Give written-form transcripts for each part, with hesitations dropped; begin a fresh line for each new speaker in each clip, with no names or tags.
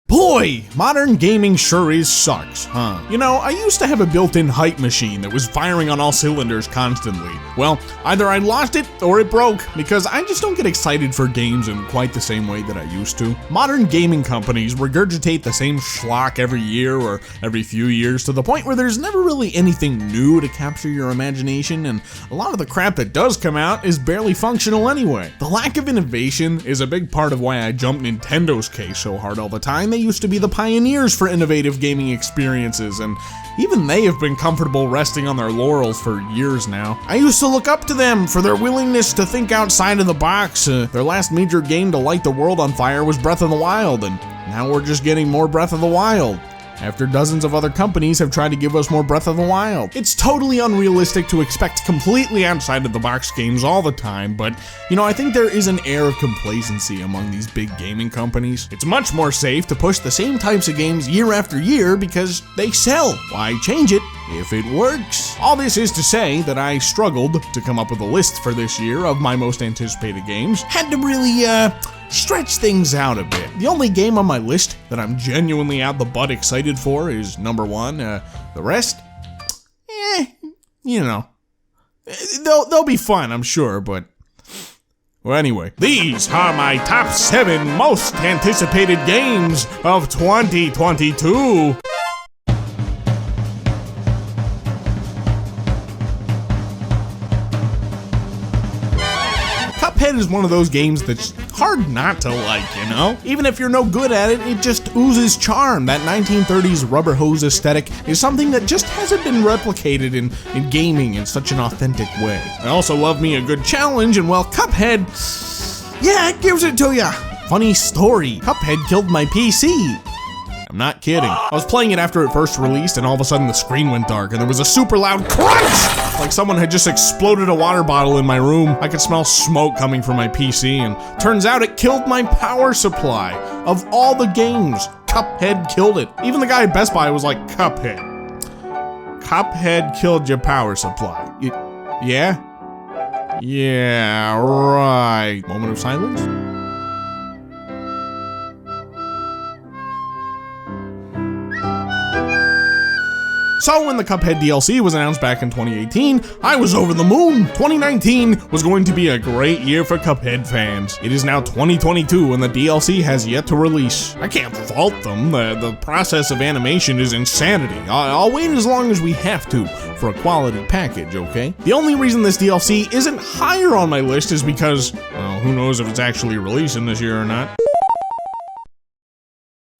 Boy, modern gaming sure is sucks, huh? You know, I used to have a built-in hype machine that was firing on all cylinders constantly. Well, either I lost it or it broke, because I just don't get excited for games in quite the same way that I used to. Modern gaming companies regurgitate the same schlock every year or every few years to the point where there's never really anything new to capture your imagination, and a lot of the crap that does come out is barely functional anyway. The lack of innovation is a big part of why I jumped Nintendo's case so hard all the time. They used to be the pioneers for innovative gaming experiences, and even they have been comfortable resting on their laurels for years now. I used to look up to them for their willingness to think outside of the box. Their last major game to light the world on fire was Breath of the Wild, and now we're just getting more Breath of the Wild, after dozens of other companies have tried to give us more Breath of the Wild. It's totally unrealistic to expect completely outside of the box games all the time, but you know, I think there is an air of complacency among these big gaming companies. It's much more safe to push the same types of games year after year because they sell. Why change it if it works? All this is to say that I struggled to come up with a list for this year of my most anticipated games. Had to really, stretch things out a bit. The only game on my list that I'm genuinely out the butt excited for is number one. The rest, you know, they'll be fun, I'm sure, but well, anyway, these are my top 7 most anticipated games of 2022. Cuphead is one of those games that's hard not to like, you know? Even if you're no good at it, it just oozes charm. That 1930s rubber hose aesthetic is something that just hasn't been replicated in gaming in such an authentic way. I also love me a good challenge, and well, Cuphead, yeah, it gives it to ya. Funny story, Cuphead killed my PC. I'm not kidding. I was playing it after it first released, and all of a sudden the screen went dark and there was a super loud crunch! Like someone had just exploded a water bottle in my room. I could smell smoke coming from my PC, and turns out it killed my power supply. Of all the games, Cuphead killed it. Even the guy at Best Buy was like, Cuphead killed your power supply. Yeah? Yeah, right. Moment of silence? So when the Cuphead DLC was announced back in 2018, I was over the moon. 2019 was going to be a great year for Cuphead fans. It is now 2022 and the DLC has yet to release. I can't fault them. The process of animation is insanity. I'll wait as long as we have to for a quality package, okay? The only reason this DLC isn't higher on my list is because, well, who knows if it's actually releasing this year or not.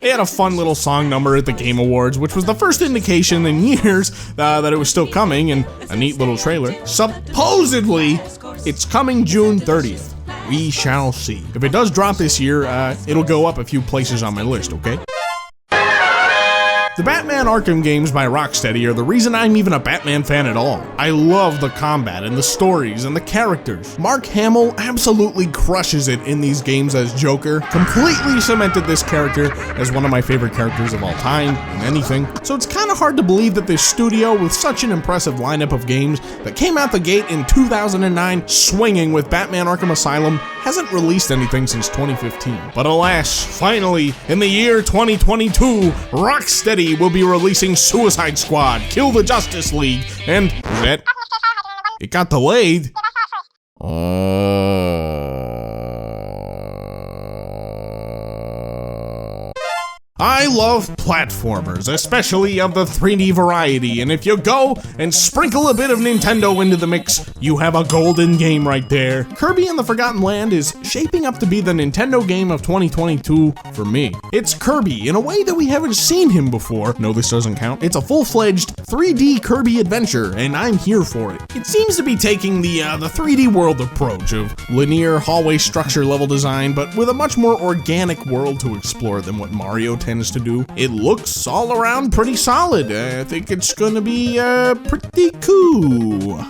They had a fun little song number at the Game Awards, which was the first indication in years that it was still coming, and a neat little trailer. Supposedly, it's coming June 30th. We shall see. If it does drop this year, it'll go up a few places on my list, okay? The Batman Arkham games by Rocksteady are the reason I'm even a Batman fan at all. I love the combat and the stories and the characters. Mark Hamill absolutely crushes it in these games as Joker, completely cemented this character as one of my favorite characters of all time in anything. So it's kind of hard to believe that this studio, with such an impressive lineup of games that came out the gate in 2009 swinging with Batman Arkham Asylum, hasn't released anything since 2015. But alas, finally, in the year 2022, Rocksteady will be releasing Suicide Squad, Kill the Justice League, and that it got delayed. I love platformers, especially of the 3D variety, and if you go and sprinkle a bit of Nintendo into the mix, you have a golden game right there. Kirby and the Forgotten Land is shaping up to be the Nintendo game of 2022 for me. It's Kirby in a way that we haven't seen him before. No, this doesn't count. It's a full-fledged 3D Kirby adventure, and I'm here for it. It seems to be taking the 3D world approach of linear hallway structure level design, but with a much more organic world to explore than what Mario tends to do. It looks all around pretty solid. I think it's gonna be pretty cool.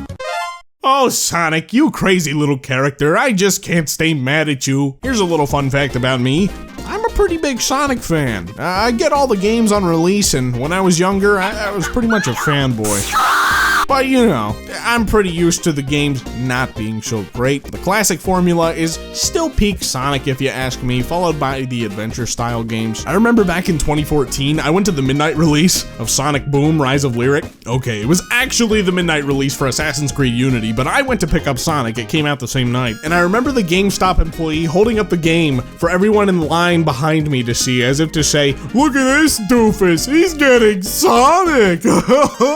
Oh, Sonic, you crazy little character. I just can't stay mad at you. Here's a little fun fact about me. I'm a pretty big Sonic fan. I get all the games on release, and when I was younger, I was pretty much a fanboy. But you know, I'm pretty used to the games not being so great. The classic formula is still peak Sonic if you ask me, followed by the adventure style games. I remember back in 2014, I went to the midnight release of Sonic Boom: Rise of Lyric. Okay, it was actually the midnight release for Assassin's Creed Unity, but I went to pick up Sonic. It came out the same night. And I remember the GameStop employee holding up the game for everyone in line behind me to see, as if to say, "Look at this doofus, he's getting Sonic."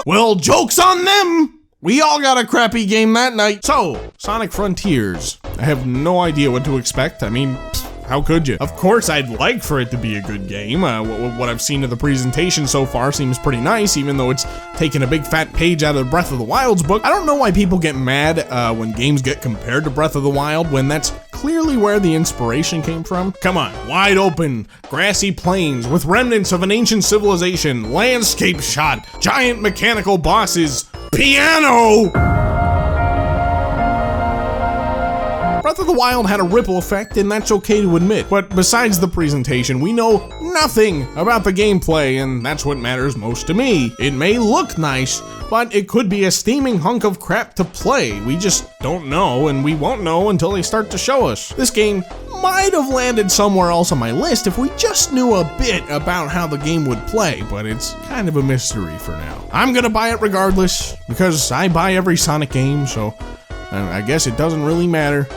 Well, joke's on them! We all got a crappy game that night. So, Sonic Frontiers. I have no idea what to expect. I mean, how could you? Of course, I'd like for it to be a good game. What I've seen of the presentation so far seems pretty nice, even though it's taken a big fat page out of Breath of the Wild's book. I don't know why people get mad when games get compared to Breath of the Wild when that's clearly where the inspiration came from. Come on, wide open, grassy plains with remnants of an ancient civilization, landscape shot, giant mechanical bosses, piano! Breath of the Wild had a ripple effect, and that's okay to admit. But besides the presentation, we know nothing about the gameplay, and that's what matters most to me. It may look nice, but it could be a steaming hunk of crap to play. We just don't know, and we won't know until they start to show us. This game might have landed somewhere else on my list if we just knew a bit about how the game would play, but it's kind of a mystery for now. I'm gonna buy it regardless, because I buy every Sonic game, so I guess it doesn't really matter.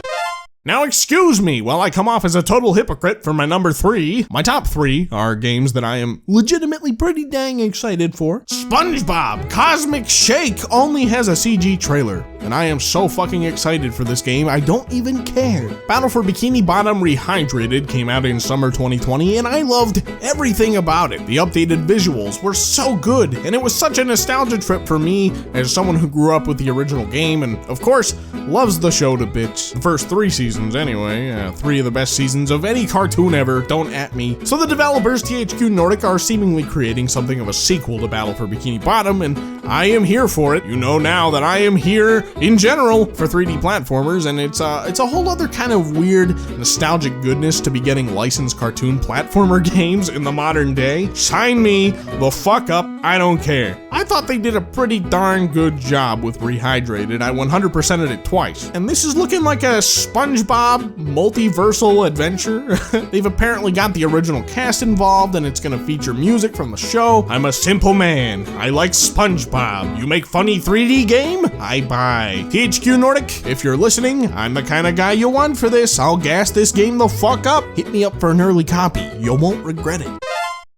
Now excuse me while I come off as a total hypocrite for my number 3. My top 3 are games that I am legitimately pretty dang excited for. SpongeBob Cosmic Shake only has a CG trailer, and I am so fucking excited for this game, I don't even care. Battle for Bikini Bottom Rehydrated came out in summer 2020, and I loved everything about it. The updated visuals were so good, and it was such a nostalgia trip for me as someone who grew up with the original game, and of course, loves the show to bits. The first 3 seasons anyway, 3 of the best seasons of any cartoon ever, don't at me. So the developers, THQ Nordic, are seemingly creating something of a sequel to Battle for Bikini Bottom, and I am here for it. You know now that I am here in general for 3D platformers, and it's a whole other kind of weird, nostalgic goodness to be getting licensed cartoon platformer games in the modern day. Sign me the fuck up, I don't care. I thought they did a pretty darn good job with Rehydrated. I 100%ed it twice, and this is looking like a SpongeBob multiversal adventure. They've apparently got the original cast involved, and it's gonna feature music from the show. I'm a simple man. I like SpongeBob. You make funny 3D game? I buy. THQ Nordic, if you're listening, I'm the kind of guy you want for this. I'll gas this game the fuck up. Hit me up for an early copy. You won't regret it.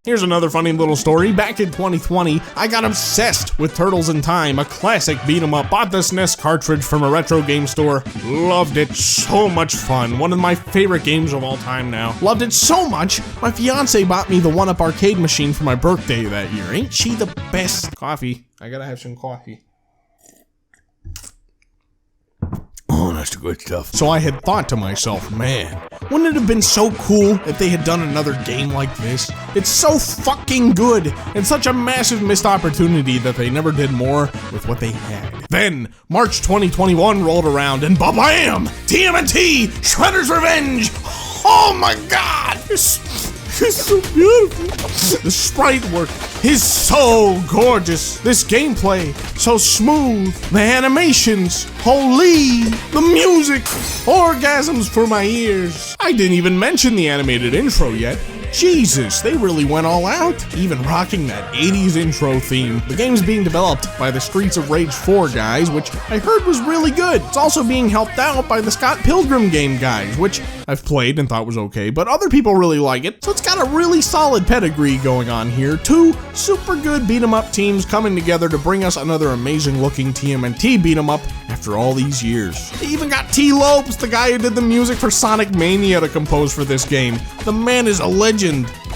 Here's another funny little story. Back in 2020, I got obsessed with Turtles in Time, a classic beat-em-up. Bought this NES cartridge from a retro game store. Loved it. So much fun. One of my favorite games of all time now. Loved it so much, my fiance bought me the 1-Up arcade machine for my birthday that year. Ain't she the best? Coffee. I gotta have some coffee. Oh, that's the good stuff. So I had thought to myself, man, wouldn't it have been so cool if they had done another game like this? It's so fucking good, and such a massive missed opportunity that they never did more with what they had. Then, March 2021 rolled around, and ba-bam! TMNT! Shredder's Revenge! Oh my god! It's so beautiful. The sprite work is so gorgeous. This gameplay, so smooth. The animations, holy. The music, orgasms for my ears. I didn't even mention the animated intro yet. Jesus, they really went all out, even rocking that 80s intro theme. The game's being developed by the Streets of Rage 4 guys, which I heard was really good. It's also being helped out by the Scott Pilgrim game guys, which I've played and thought was okay, but other people really like it, so it's got a really solid pedigree going on here. 2 super good beat-em-up teams coming together to bring us another amazing-looking TMNT beat-em-up after all these years. They even got T. Lopes, the guy who did the music for Sonic Mania, to compose for this game. The man is a legend.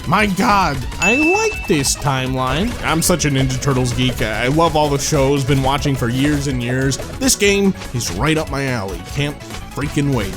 My god, I like this timeline. I'm such a Ninja Turtles geek. I love all the shows, been watching for years and years. This game is right up my alley. Can't freaking wait.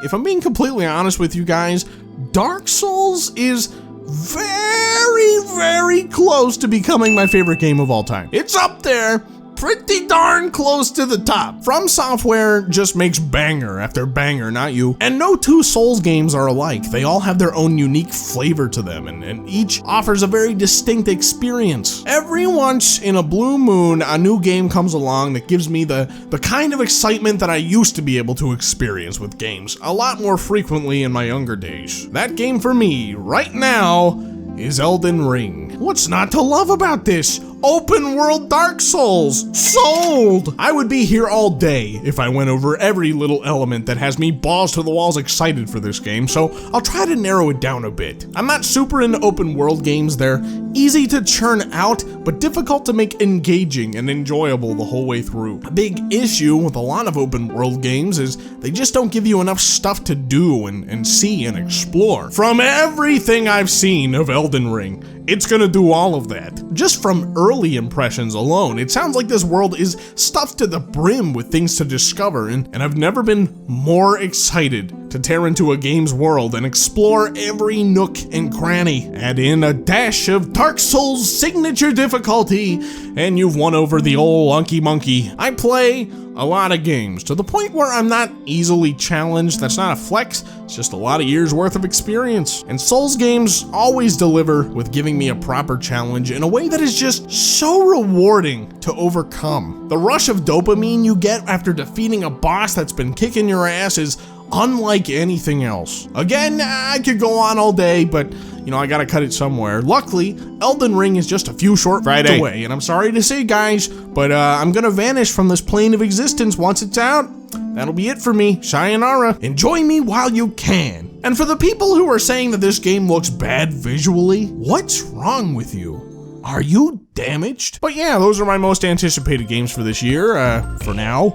If I'm being completely honest with you guys, Dark Souls is very, very close to becoming my favorite game of all time. It's up there, pretty darn close to the top. From Software just makes banger after banger, not you. And no two Souls games are alike. They all have their own unique flavor to them, and each offers a very distinct experience. Every once in a blue moon, a new game comes along that gives me the kind of excitement that I used to be able to experience with games a lot more frequently in my younger days. That game for me, right now, is Elden Ring. What's not to love about this? Open world Dark Souls. Sold! I would be here all day if I went over every little element that has me balls to the walls excited for this game, so I'll try to narrow it down a bit. I'm not super into open world games. They're easy to churn out, but difficult to make engaging and enjoyable the whole way through. A big issue with a lot of open world games is they just don't give you enough stuff to do and see and explore. From everything I've seen of Elden Ring, it's gonna do all of that. Just from early impressions alone, it sounds like this world is stuffed to the brim with things to discover, and I've never been more excited to tear into a game's world and explore every nook and cranny. Add in a dash of Dark Souls signature difficulty, and you've won over the old Unky Monkey. I play a lot of games, to the point where I'm not easily challenged. That's not a flex, it's just a lot of years worth of experience. And Souls games always deliver with giving me a proper challenge in a way that is just so rewarding to overcome. The rush of dopamine you get after defeating a boss that's been kicking your ass is unlike anything else. Again, I could go on all day, but you know, I gotta cut it somewhere. Luckily, Elden Ring is just a few short Friday away, and I'm sorry to say, guys, but I'm gonna vanish from this plane of existence once it's out. That'll be it for me. Sayonara. Enjoy me while you can. And for the people who are saying that this game looks bad visually, what's wrong with you? Are you damaged? But yeah, those are my most anticipated games for this year, for now.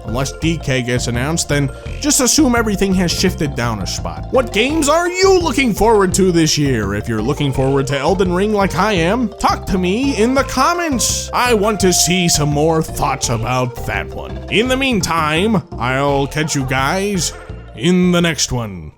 Unless DK gets announced, then just assume everything has shifted down a spot. What games are you looking forward to this year? If you're looking forward to Elden Ring like I am, talk to me in the comments. I want to see some more thoughts about that one. In the meantime, I'll catch you guys in the next one.